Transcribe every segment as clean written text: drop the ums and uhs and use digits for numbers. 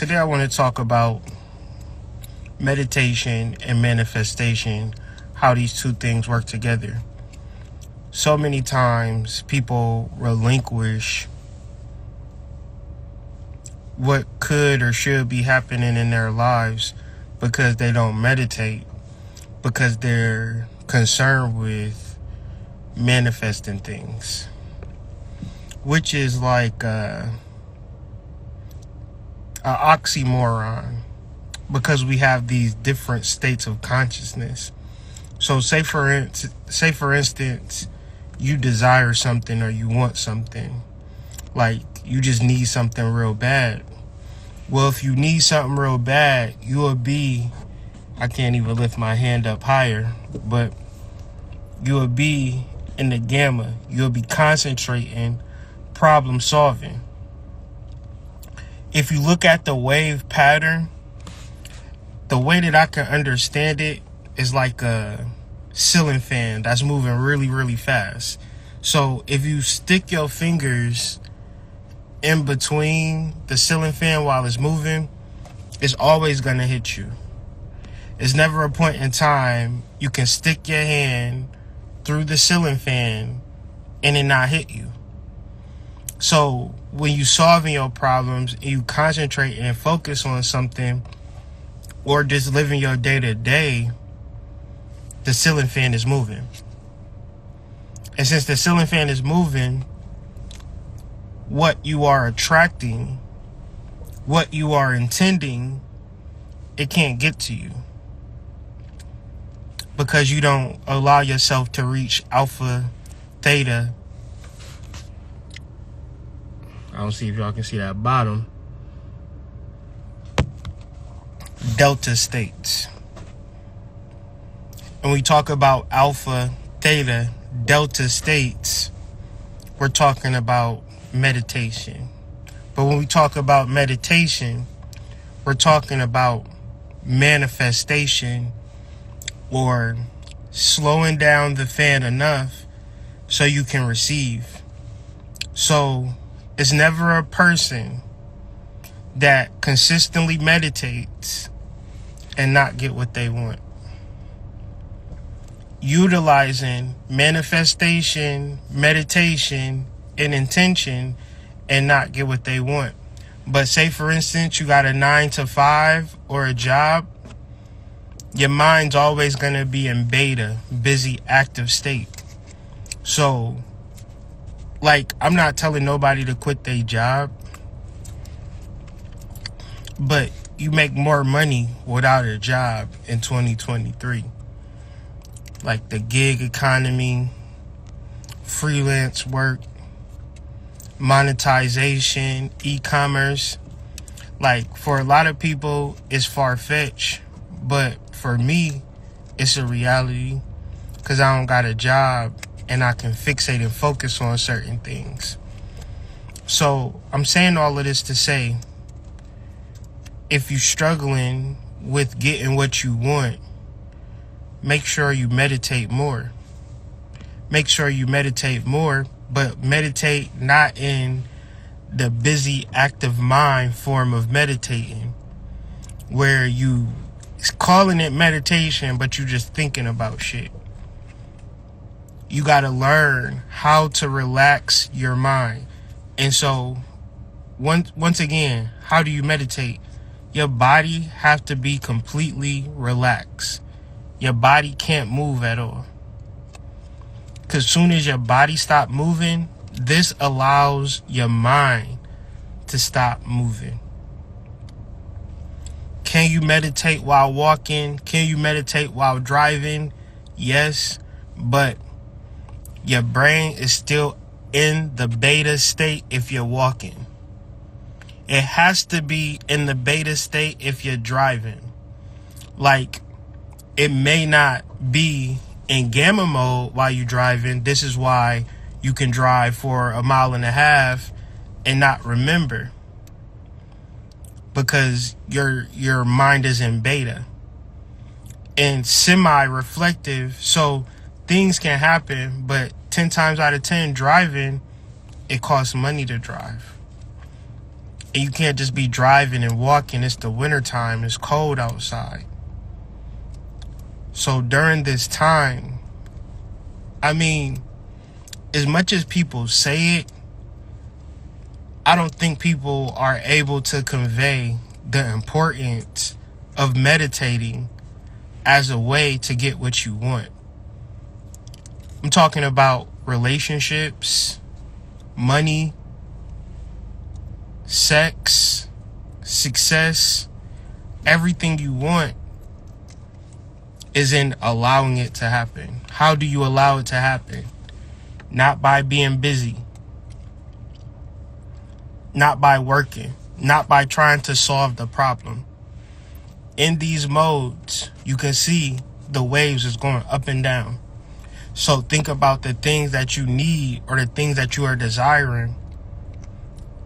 Today I want to talk about meditation and manifestation, how these two things work together. So many times people relinquish what could or should be happening in their lives because they don't meditate, because they're concerned with manifesting things, which is like an oxymoron, because we have these different states of consciousness. So say for instance, you desire something or you want something, like you just need something real bad. Well, if you need something real bad, you will be, I can't even lift my hand up higher, but you will be in the gamma. You'll be concentrating, problem solving. If you look at the wave pattern, the way that I can understand it is like a ceiling fan that's moving really, really fast. So if you stick your fingers in between the ceiling fan while it's moving, it's always going to hit you. There's never a point in time you can stick your hand through the ceiling fan and it not hit you. So when you solving your problems and you concentrate and focus on something, or just living your day to day, the ceiling fan is moving. And since the ceiling fan is moving, what you are attracting, what you are intending, it can't get to you, because you don't allow yourself to reach alpha, theta. I don't see if y'all can see that bottom. Delta states. When we talk about alpha, theta, delta states, we're talking about meditation. But when we talk about meditation, we're talking about manifestation, or slowing down the fan enough so you can receive. So it's never a person that consistently meditates and not get what they want. Utilizing manifestation, meditation, and intention and not get what they want. But say for instance, you got a 9 to 5 or a job, your mind's always going to be in beta, busy, active state. So, like, I'm not telling nobody to quit their job, but you make more money without a job in 2023. Like the gig economy, freelance work, monetization, e-commerce. Like, for a lot of people, it's far-fetched, but for me, it's a reality, because I don't got a job and I can fixate and focus on certain things. So I'm saying all of this to say, if you're struggling with getting what you want, make sure you meditate more. Make sure you meditate more, but meditate not in the busy, active mind form of meditating, where you calling it meditation, but you just thinking about shit. You got to learn how to relax your mind. And so, once again, how do you meditate? Your body have to be completely relaxed. Your body can't move at all. Because soon as your body stop moving, this allows your mind to stop moving. Can you meditate while walking? Can you meditate while driving? Yes, but your brain is still in the beta state if you're walking. It has to be in the beta state if you're driving. Like, it may not be in gamma mode while you're driving. This is why you can drive for 1.5 miles and not remember, because your mind is in beta and semi-reflective. So things can happen, but 10 times out of 10 driving, it costs money to drive. And you can't just be driving and walking. It's the wintertime. It's cold outside. So during this time, I mean, as much as people say it, I don't think people are able to convey the importance of meditating as a way to get what you want. I'm talking about relationships, money, sex, success. Everything you want is in allowing it to happen. How do you allow it to happen? Not by being busy. Not by working. Not by trying to solve the problem. In these modes, you can see the waves is going up and down. So think about the things that you need or the things that you are desiring.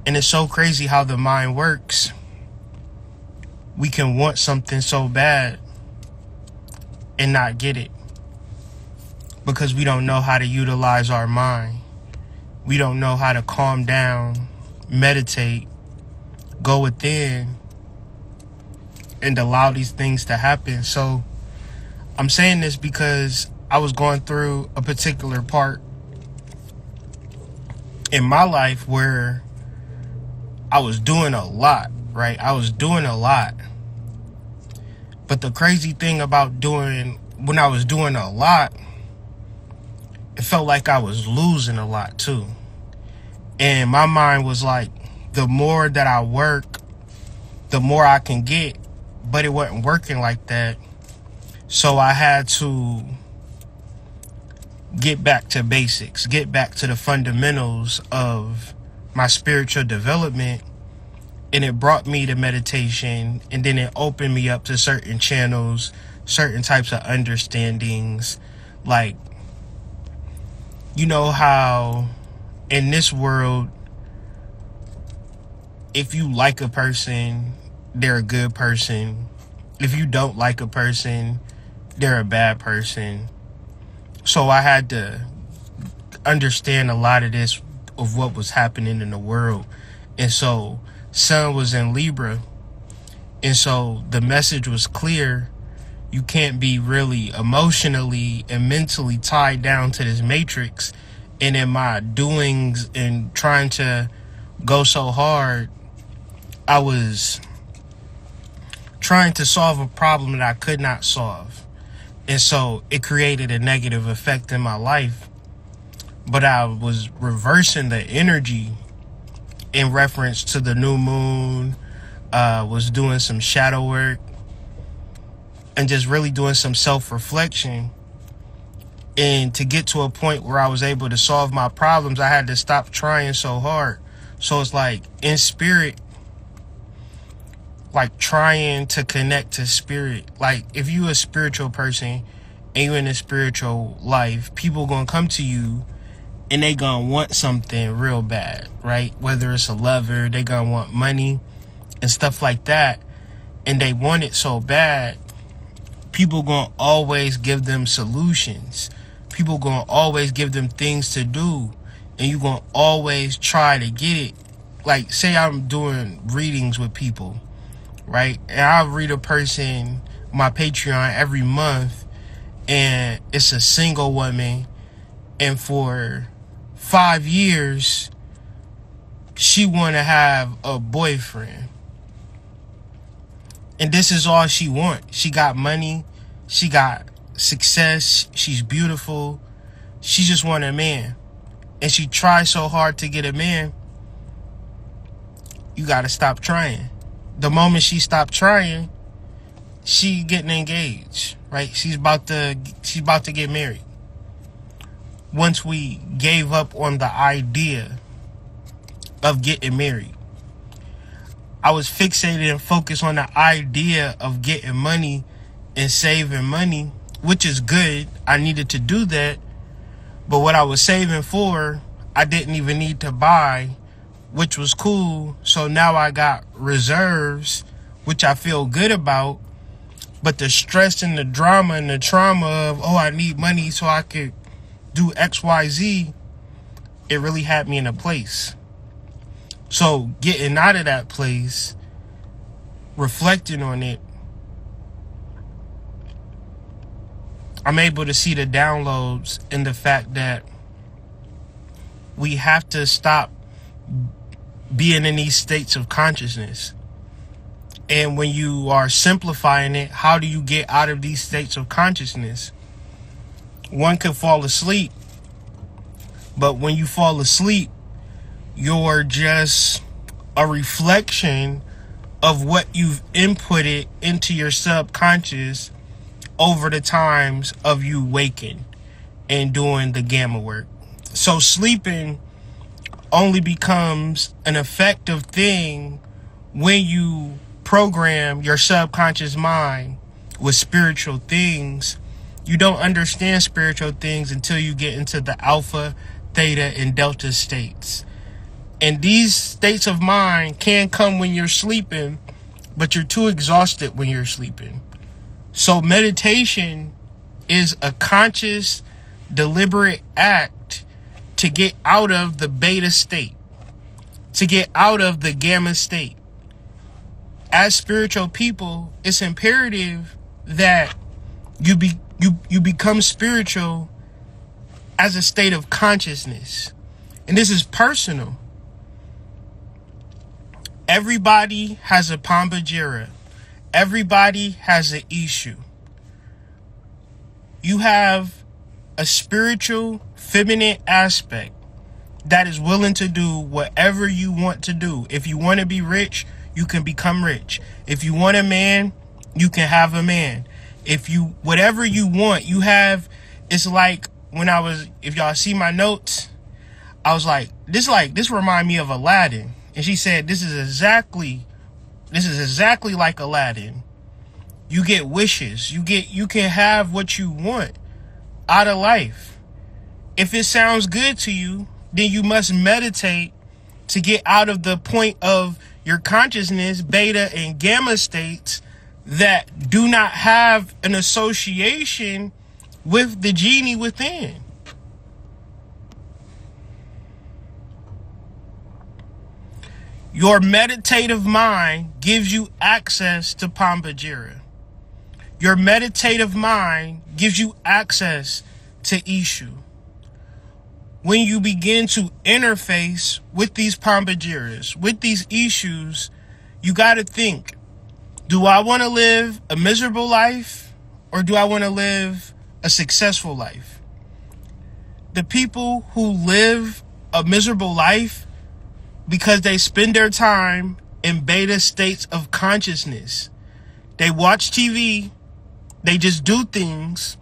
And it's so crazy how the mind works. We can want something so bad and not get it because we don't know how to utilize our mind. We don't know how to calm down, meditate, go within, and allow these things to happen. So I'm saying this because I was going through a particular part in my life where I was doing a lot, right? I was doing a lot. But the crazy thing about when I was doing a lot, it felt like I was losing a lot too. And my mind was like, the more that I work, the more I can get. But it wasn't working like that. So I had to get back to basics, get back to the fundamentals of my spiritual development. And it brought me to meditation, and then it opened me up to certain channels, certain types of understandings. Like, you know how in this world, if you like a person, they're a good person. If you don't like a person, they're a bad person. So I had to understand a lot of this, of what was happening in the world. And so Sun was in Libra. And so the message was clear. You can't be really emotionally and mentally tied down to this matrix. And in my doings and trying to go so hard, I was trying to solve a problem that I could not solve. And so it created a negative effect in my life. But I was reversing the energy in reference to the new moon, was doing some shadow work and just really doing some self-reflection. And to get to a point where I was able to solve my problems, I had to stop trying so hard. So it's like in spirit, like trying to connect to spirit. Like if you a spiritual person and you in a spiritual life, people gonna come to you and they gonna want something real bad, right? Whether it's a lover, they gonna want money and stuff like that. And they want it so bad, people gonna always give them solutions. People gonna always give them things to do. And you gonna always try to get it. Like say I'm doing readings with people, right? And I'll read a person, my Patreon, every month, and it's a single woman, and for 5 years she want to have a boyfriend, and this is all she want. She got money, she got success, she's beautiful, she just want a man, and she tries so hard to get a man. You gotta stop trying. The moment she stopped trying, she getting engaged, right? She's about to get married. Once we gave up on the idea of getting married, I was fixated and focused on the idea of getting money and saving money, which is good. I needed to do that. But what I was saving for, I didn't even need to buy, which was cool. So now I got reserves, which I feel good about. But the stress and the drama and the trauma of, oh, I need money so I could do X, Y, Z, it really had me in a place. So getting out of that place, reflecting on it, I'm able to see the downloads in the fact that we have to stop being in these states of consciousness. And when you are simplifying it, how do you get out of these states of consciousness? One could fall asleep, but when you fall asleep, you're just a reflection of what you've inputted into your subconscious over the times of you waking and doing the gamma work. So sleeping only becomes an effective thing when you program your subconscious mind with spiritual things. You don't understand spiritual things until you get into the alpha, theta, and delta states. And these states of mind can come when you're sleeping, but you're too exhausted when you're sleeping. So meditation is a conscious, deliberate act to get out of the beta state, to get out of the gamma state. As spiritual people, it's imperative that you become spiritual as a state of consciousness. And this is personal. Everybody has a Pambajira. Everybody has an issue. You have a spiritual, feminine aspect that is willing to do whatever you want to do. If you want to be rich, you can become rich. If you want a man, you can have a man. Whatever you want, you have. It's like when if y'all see my notes, I was like, this remind me of Aladdin. And she said, this is exactly like Aladdin. You get wishes. You can have what you want out of life. If it sounds good to you, then you must meditate to get out of the point of your consciousness, beta and gamma states that do not have an association with the genie within. Your meditative mind gives you access to Pambajira. Your meditative mind gives you access to Ishu. When you begin to interface with these Pambajiras, with these Ishus, you got to think, do I want to live a miserable life or do I want to live a successful life? The people who live a miserable life because they spend their time in beta states of consciousness. They watch TV, they just do things,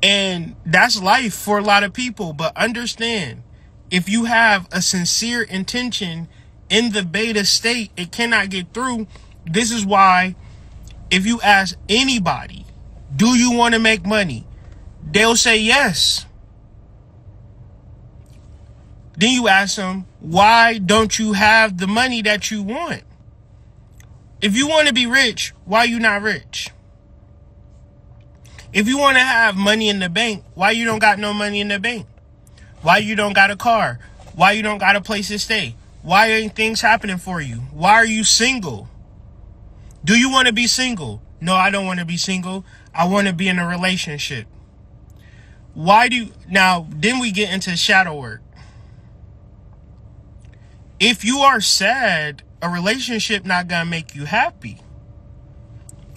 and that's life for a lot of people. But understand, if you have a sincere intention in the beta state, it cannot get through. This is why if you ask anybody, do you want to make money? They'll say yes. Then you ask them, why don't you have the money that you want? If you want to be rich, why are you not rich? If you want to have money in the bank, why you don't got no money in the bank? Why you don't got a car? Why you don't got a place to stay? Why ain't things happening for you? Why are you single? Do you want to be single? No, I don't want to be single. I want to be in a relationship. Now, then we get into shadow work. If you are sad, a relationship not going to make you happy.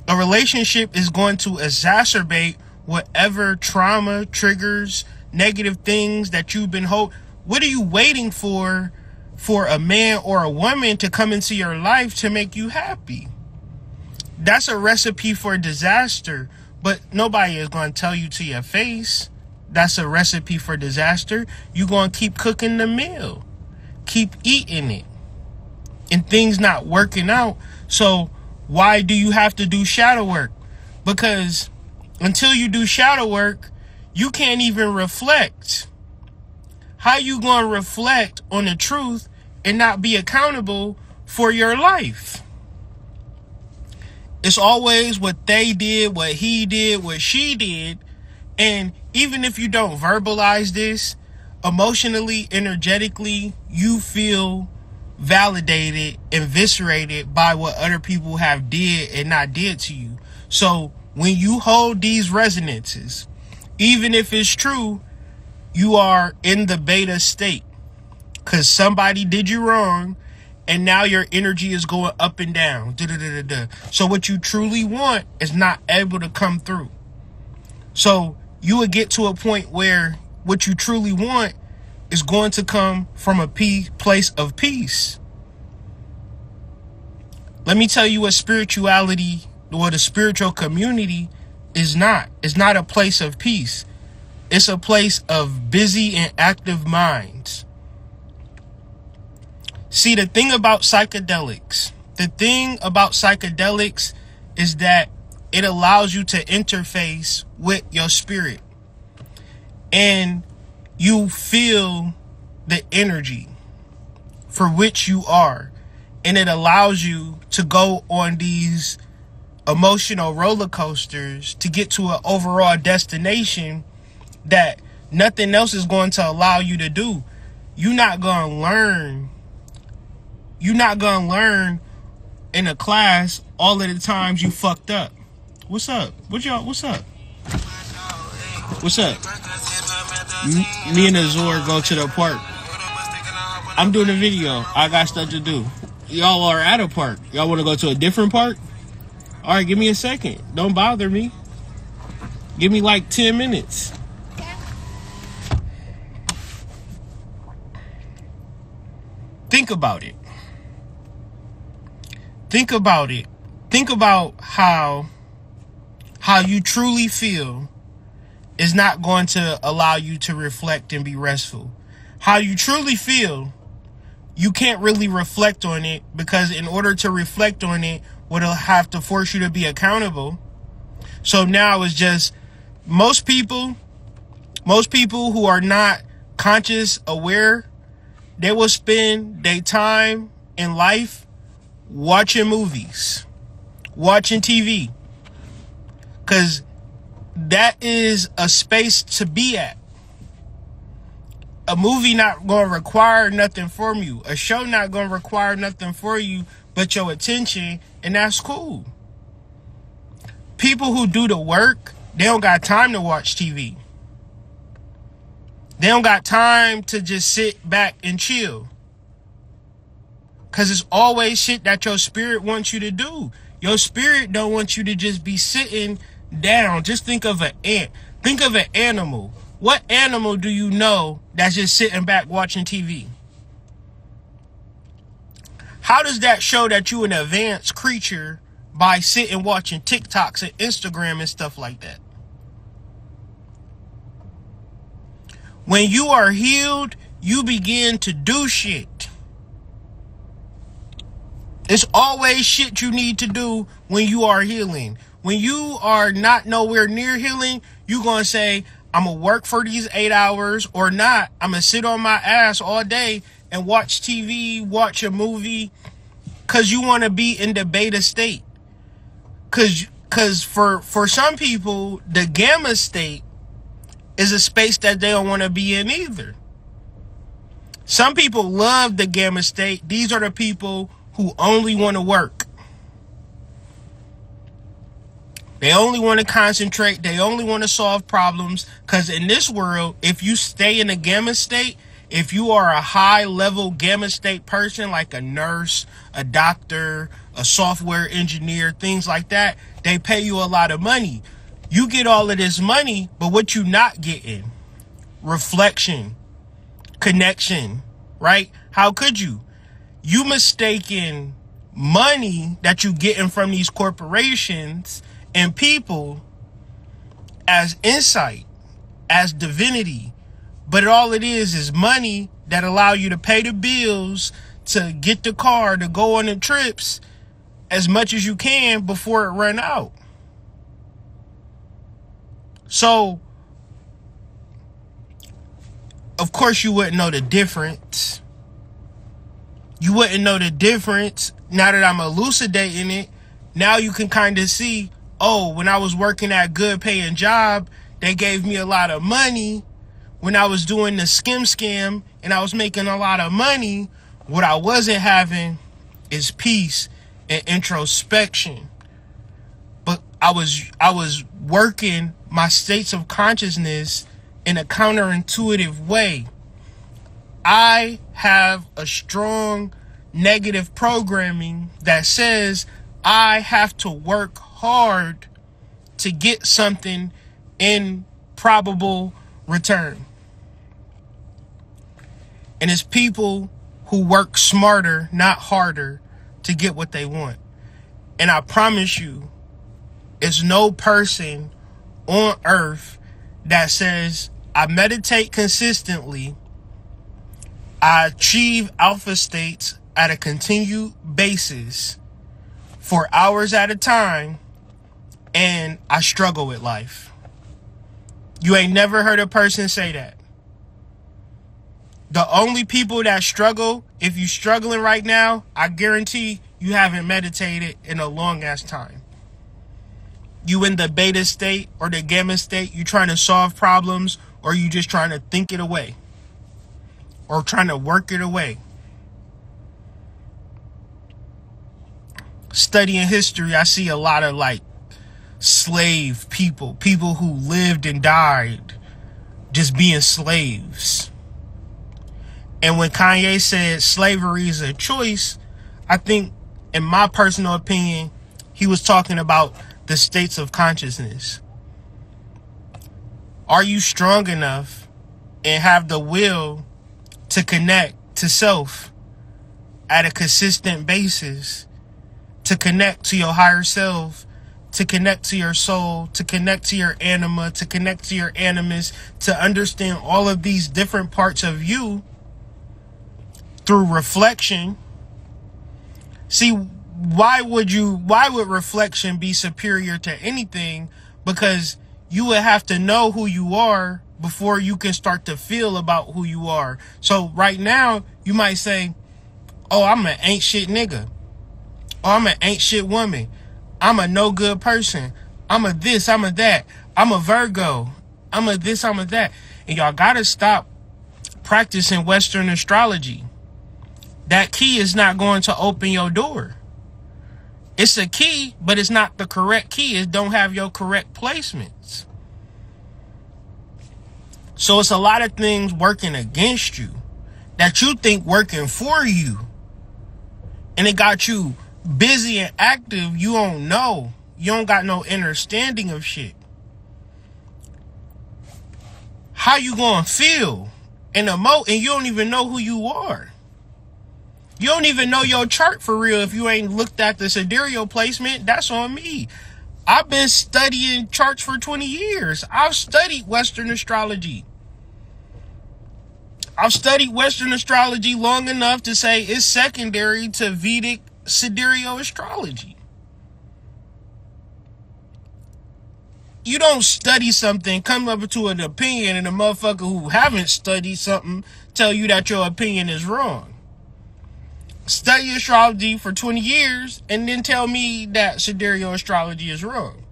A relationship is going to exacerbate whatever trauma, triggers, negative things that you've been What are you waiting for a man or a woman to come into your life to make you happy? That's a recipe for disaster, but nobody is going to tell you to your face. That's a recipe for disaster. You're going to keep cooking the meal. Keep eating it. And things not working out. So why do you have to do shadow work? Because until you do shadow work, you can't even reflect. How you going to reflect on the truth and not be accountable for your life? It's always what they did, what he did, what she did. And even if you don't verbalize this, emotionally, energetically, you feel validated, eviscerated by what other people have did and not did to you. So when you hold these resonances, even if it's true, you are in the beta state because somebody did you wrong, and now your energy is going up and down. So what you truly want is not able to come through. So you would get to a point where what you truly want is going to come from a place of peace. Let me tell you what spirituality or the spiritual community is not. It's not a place of peace. It's a place of busy and active minds. See, the thing about psychedelics is that it allows you to interface with your spirit, and you feel the energy for which you are, and it allows you to go on these emotional roller coasters to get to an overall destination that nothing else is going to allow you to do. You're not going to learn in a class all of the times you fucked up. What's up? What's up? What's up? Me and Azor go to the park. I'm doing a video. I got stuff to do. Y'all are at a park. Y'all want to go to a different park? All right, give me a second. Don't bother me. Give me like 10 minutes. Think about it. Think about it. Think about how you truly feel is not going to allow you to reflect and be restful. How you truly feel, you can't really reflect on it, because in order to reflect on it, would have to force you to be accountable. So now it's just most people who are not conscious, aware, they will spend their time in life watching movies, watching TV, because that is a space to be at. A movie not going to require nothing from you. A show not going to require nothing for you but your attention, and that's cool. People who do the work, they don't got time to watch TV. They don't got time to just sit back and chill. Because it's always shit that your spirit wants you to do. Your spirit don't want you to just be sitting down. Just think of an ant. Think of an animal. What animal do you know that's just sitting back watching TV? How does that show that you an advanced creature by sitting watching TikToks and Instagram and stuff like that? When you are healed, you begin to do shit. It's always shit you need to do when you are healing. When you are not nowhere near healing, you're going to say, I'm going to work for these 8 hours or not. I'm going to sit on my ass all day and watch TV, watch a movie, because you want to be in the beta state. Because for some people, the gamma state is a space that they don't want to be in either. Some people love the gamma state. These are the people who only want to work. They only want to concentrate. They only want to solve problems. Because in this world, if you stay in a gamma state, if you are a high-level gamma state person, like a nurse, a doctor, a software engineer, things like that, they pay you a lot of money. You get all of this money, but what you not getting? Reflection, connection, right? How could you? You mistaken money that you getting from these corporations and people as insight, as divinity. But all it is money that allow you to pay the bills, to get the car, to go on the trips as much as you can before it run out. So, of course you wouldn't know the difference. You wouldn't know the difference. Now that I'm elucidating it, now you can kind of see, oh, when I was working at a good paying job, they gave me a lot of money. When I was doing the scam and I was making a lot of money, What I wasn't having is peace and introspection. But I was working my states of consciousness in a counterintuitive way. I have a strong negative programming that says I have to work hard to get something in probable return. And it's people who work smarter, not harder, to get what they want. And I promise you, it's no person on earth that says, I meditate consistently, I achieve alpha states at a continued basis for hours at a time, and I struggle with life. You ain't never heard a person say that. The only people that struggle, if you're struggling right now, I guarantee you haven't meditated in a long ass time. You in the beta state or the gamma state, you trying to solve problems, or you just trying to think it away or trying to work it away. Studying history, I see a lot of like slave people who lived and died just being slaves. And when Kanye said slavery is a choice, I think, in my personal opinion, he was talking about the states of consciousness. Are you strong enough and have the will to connect to self at a consistent basis, to connect to your higher self, to connect to your soul, to connect to your anima, to connect to your animus, to understand all of these different parts of you through reflection? See, why would reflection be superior to anything? Because you would have to know who you are before you can start to feel about who you are. So right now, you might say, oh, I'm an ain't shit nigga. Oh, I'm an ain't shit woman. I'm a no good person. I'm a this, I'm a that. I'm a Virgo. I'm a this, I'm a that. And y'all gotta stop practicing Western astrology. That key is not going to open your door. It's a key, but it's not the correct key. It don't have your correct placements. So it's a lot of things working against you that you think working for you. And it got you busy and active. You don't know. You don't got no understanding of shit. How you gonna feel and emote and you don't even know who you are? You don't even know your chart for real if you ain't looked at the sidereal placement. That's on me. I've been studying charts for 20 years. I've studied Western astrology. I've studied Western astrology long enough to say it's secondary to Vedic sidereal astrology. You don't study something, come up to an opinion, and a motherfucker who haven't studied something tell you that your opinion is wrong. Study astrology for 20 years and then tell me that sidereal astrology is wrong.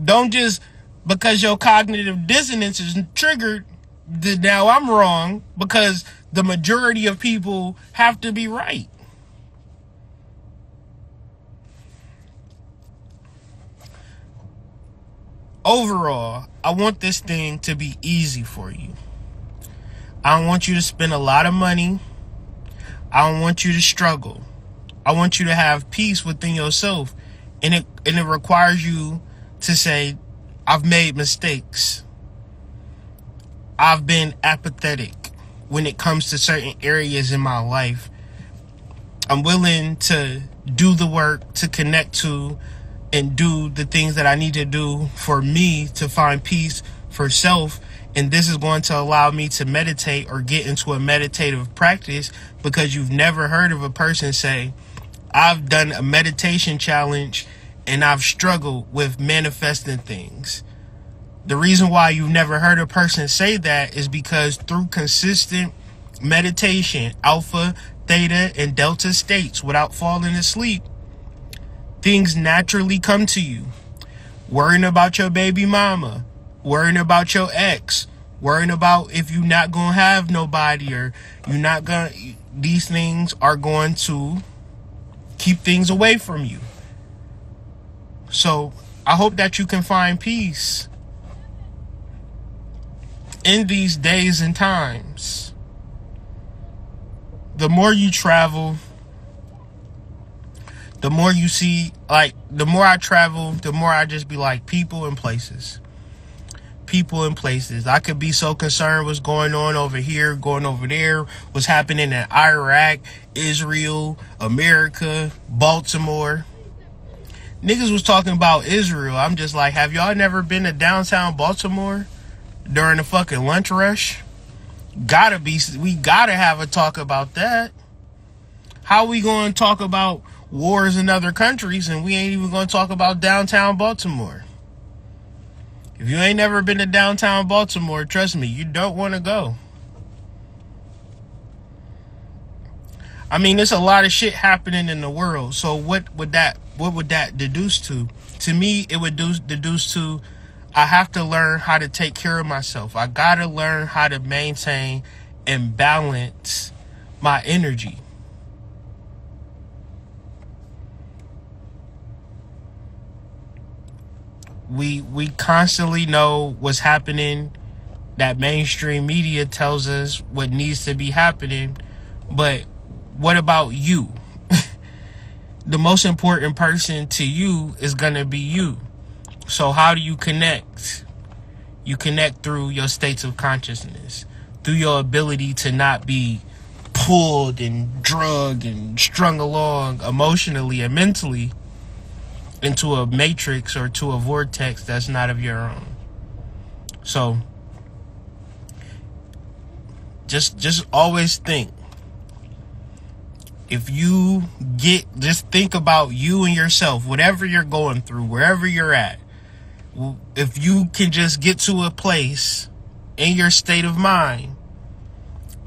Don't just, because your cognitive dissonance is triggered, that now I'm wrong, because the majority of people have to be right. Overall, I want this thing to be easy for you. I don't want you to spend a lot of money. I don't want you to struggle. I want you to have peace within yourself. And it requires you to say, I've made mistakes. I've been apathetic when it comes to certain areas in my life. I'm willing to do the work, to connect to and do the things that I need to do for me to find peace for self. And this is going to allow me to meditate or get into a meditative practice, because you've never heard of a person say, I've done a meditation challenge and I've struggled with manifesting things. The reason why you've never heard a person say that is because through consistent meditation, alpha, theta, and delta states without falling asleep, things naturally come to you. Worrying about your baby mama, worrying about your ex, Worrying about if you're not going to have nobody, or you're not going to, these things are going to keep things away from you. So I hope that you can find peace in these days and times. The more you travel, the more you see, like, the more I travel, the more I just be like, people and places. People and places. I could be so concerned what's going on over here, going over there, what's happening in Iraq, Israel, America, Baltimore. Niggas was talking about Israel. I'm just like, have y'all never been to downtown Baltimore during the fucking lunch rush? We gotta have a talk about that. How we gonna talk about wars in other countries and we ain't even gonna talk about downtown Baltimore? If you ain't never been to downtown Baltimore, trust me, you don't want to go. I mean, there's a lot of shit happening in the world. So what would that deduce to? To me, it would deduce to, I have to learn how to take care of myself. I gotta learn how to maintain and balance my energy. We constantly know what's happening. That mainstream media tells us what needs to be happening. But what about you? The most important person to you is going to be you. So how do you connect? You connect through your states of consciousness, through your ability to not be pulled and drugged and strung along emotionally and mentally into a matrix or to a vortex that's not of your own. So just always think. If you just think about you and yourself, whatever you're going through, wherever you're at. If you can just get to a place in your state of mind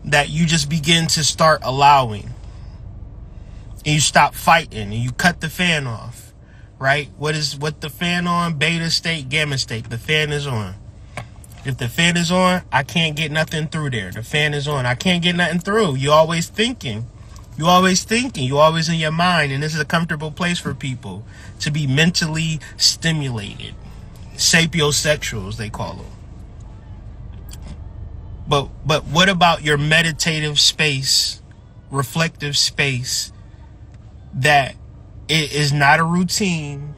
that you just begin to start allowing, and you stop fighting and you cut the fan off. Right? What the fan on? Beta state, gamma state. The fan is on. If the fan is on, I can't get nothing through there. The fan is on. I can't get nothing through. You're always thinking. You're always thinking. You're always in your mind. And this is a comfortable place for people to be mentally stimulated. Sapiosexuals, they call them. But what about your meditative space, reflective space, that it is not a routine?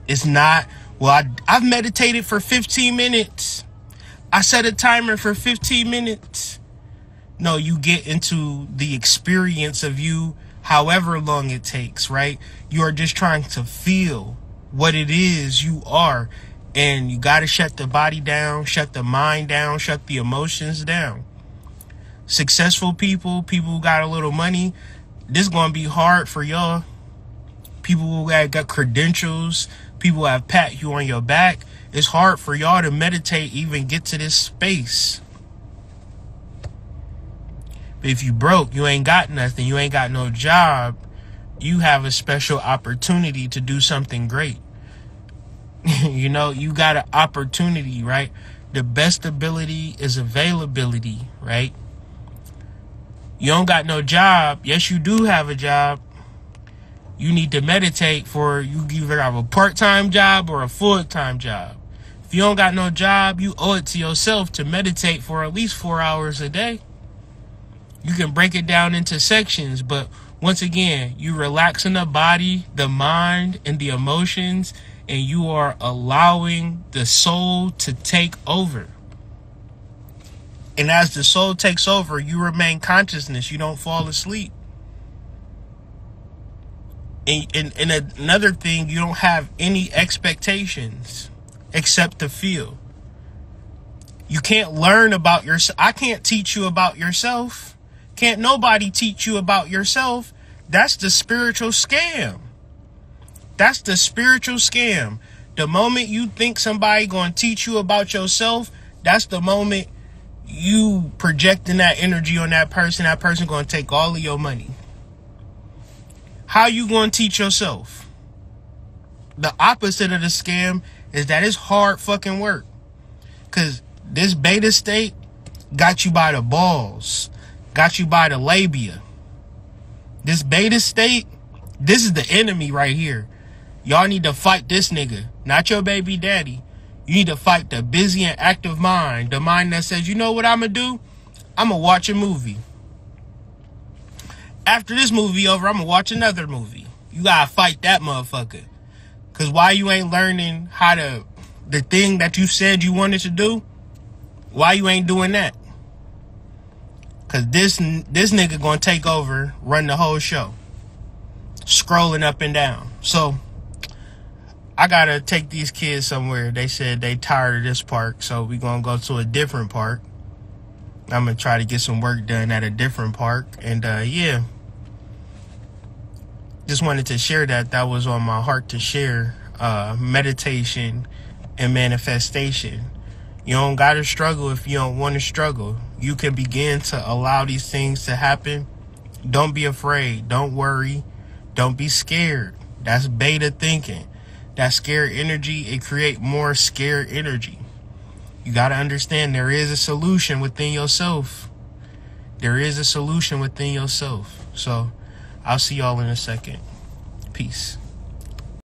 It's not, well, I've meditated for 15 minutes. I set a timer for 15 minutes. No, you get into the experience of you however long it takes, right? You are just trying to feel what it is you are. And you got to shut the body down, shut the mind down, shut the emotions down. Successful people who got a little money, this is going to be hard for y'all. People who have got credentials, people who have pat you on your back, it's hard for y'all to meditate, even get to this space. But if you broke, you ain't got nothing, you ain't got no job, you have a special opportunity to do something great. You know, you got an opportunity, right? The best ability is availability, right? You don't got no job. Yes, you do have a job. You need to meditate for, you either have a part-time job or a full-time job. If you don't got no job, you owe it to yourself to meditate for at least 4 hours a day. You can break it down into sections, but once again, you relax in the body, the mind, and the emotions, and you are allowing the soul to take over. And as the soul takes over, you remain consciousness. You don't fall asleep. And another thing, you don't have any expectations except to feel. You can't learn about yourself. I can't teach you about yourself. Can't nobody teach you about yourself. That's the spiritual scam. That's the spiritual scam. The moment you think somebody going to teach you about yourself, that's the moment you projecting that energy on that person going to take all of your money. How you going to teach yourself? The opposite of the scam is that it's hard fucking work. Because This beta state got you by the balls, got you by the labia. This beta state, this is the enemy right here. Y'all need to fight this nigga, not your baby daddy. You need to fight the busy and active mind, the mind that says, you know what I'm gonna do? I'm gonna watch a movie. After this movie over, I'm gonna watch another movie. You gotta fight that motherfucker. Cause why you ain't learning how to, the thing that you said you wanted to do, why you ain't doing that? Cause this nigga gonna take over, run the whole show. Scrolling up and down. So, I gotta take these kids somewhere. They said they tired of this park, so we gonna go to a different park. I'm gonna try to get some work done at a different park. And yeah. Just wanted to share that. That was on my heart to share. Meditation and manifestation. You don't gotta struggle if you don't want to struggle. You can begin to allow these things to happen. Don't be afraid. Don't worry. Don't be scared. That's beta thinking. That scared energy, it create more scared energy. You got to understand there is a solution within yourself. There is a solution within yourself. So I'll see y'all in a second. Peace.